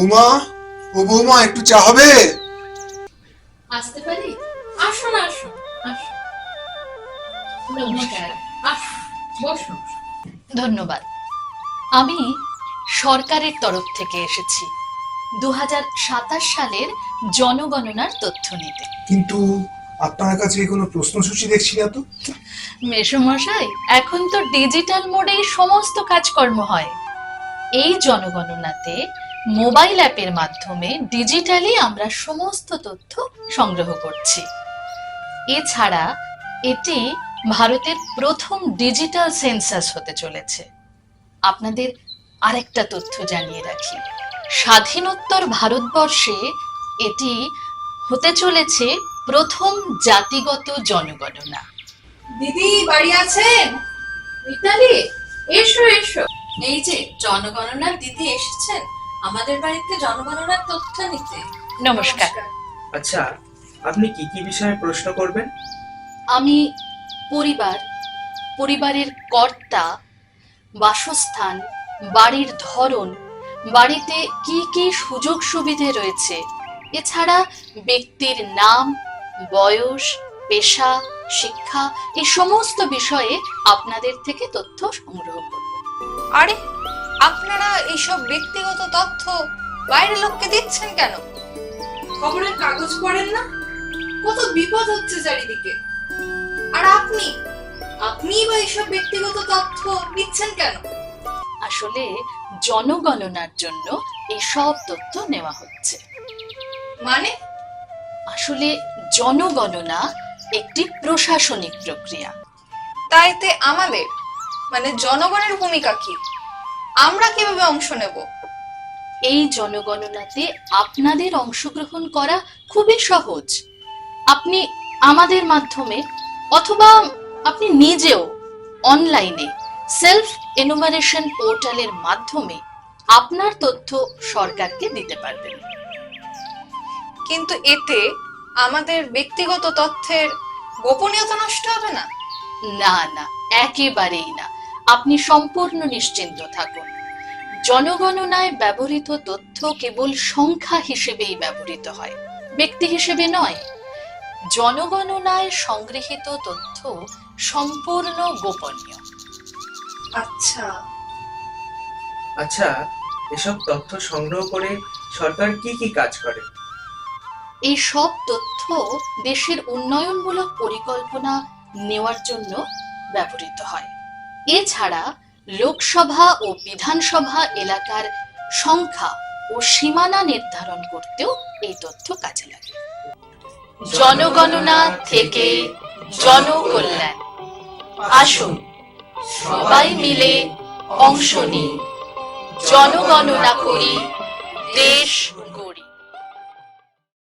বৌমা, ও বৌমা, একটু চা হবে? আসতে পারি? আসুন আসুন আসুন। নমস্কার, আসুন বসুন। ধন্যবাদ। আমি সরকারের তরফ থেকে এসেছি 2027 সালের জনগণনার তথ্য নিতে। কিন্তু আপনার কাছে কোনো প্রশ্নসূচি দেখছি না তো। মেসমশাই, এখন তো ডিজিটাল মোডেই সমস্ত কাজকর্ম হয়। এই জনগণনাতে মোবাইল অ্যাপের মাধ্যমে ডিজিটালি আমরা সমস্ত তথ্য সংগ্রহ করছি। এছাড়া এটি ভারতের প্রথম ডিজিটাল সেন্সাস হতে চলেছে। আপনাদের আরেকটা তথ্য জানিয়ে রাখি, স্বাধীনোত্তর ভারতবর্ষে এটি হতে চলেছে প্রথম জাতিগত জনগণনা। দিদি বাড়ি আছেন? মিতালি, এসো এসো। এই যে জনগণনার দিদি এসেছেন আমাদের বাড়িতে জনগণনার তথ্য নিতে। নমস্কার। আচ্ছা, আপনি কি কি বিষয়ে প্রশ্ন করবেন? আমি পরিবারের কর্তা, বাসস্থান, বাড়ির ধরন, বাড়িতে কি কি সুযোগ সুবিধে রয়েছে, এছাড়া ব্যক্তির নাম, বয়স, পেশা, শিক্ষা, এই সমস্ত বিষয়ে আপনাদের থেকে তথ্য সংগ্রহ করব। আরে, আপনারা এইসব ব্যক্তিগত তথ্য বাইরের লোককে দিচ্ছেন কেন? খবরের কাগজ পড়েন না? কত বিপদ হচ্ছে চারিদিকে। আর আপনিই বা এইসব ব্যক্তিগত তথ্য দিচ্ছেন কেন? আসলে জনগণনার জন্য এই সব তথ্য নেওয়া হচ্ছে। মানে? আসলে জনগণনা একটি প্রশাসনিক প্রক্রিয়া। তাইতে আমাদের মানে জনগণের ভূমিকা কি? আমরা কিভাবে অংশ নেব? এই জনগণনাতে আপনাদের অংশগ্রহণ করা খুবই সহজ। আপনি আমাদের মাধ্যমে অথবা আপনি নিজেও অনলাইনে সেলফ এনুমারেশন পোর্টালের মাধ্যমে আপনার তথ্য সরকারকে দিতে পারবেন। কিন্তু এতে আমাদের ব্যক্তিগত তথ্যের গোপনীয়তা নষ্ট হবে না? না না, একেবারেই না। আপনি সম্পূর্ণ নিশ্চিন্ত থাকুন। জনগণনায় ব্যবহৃত তথ্য কেবল সংখ্যা হিসেবেই ব্যবহৃত হয়, ব্যক্তি হিসেবে নয়। জনগণনায় সংগৃহীত তথ্য সম্পূর্ণ গোপনীয়। আচ্ছা, আচ্ছা, এসব তথ্য সংগ্রহ করে সরকার কি কি কাজ করে? এই সব তথ্য দেশের উন্নয়নমূলক পরিকল্পনা নেওয়ার জন্য ব্যবহৃত হয়। এছাড়া লোকসভা ও বিধানসভা এলাকার সংখ্যা ও সীমানা নির্ধারণ করতেও এই তথ্য কাজে লাগে। জনগণনা থেকে জনকল্যাণ। আসুন সবাই মিলে অংশ নিই, জনগণনা করি, দেশ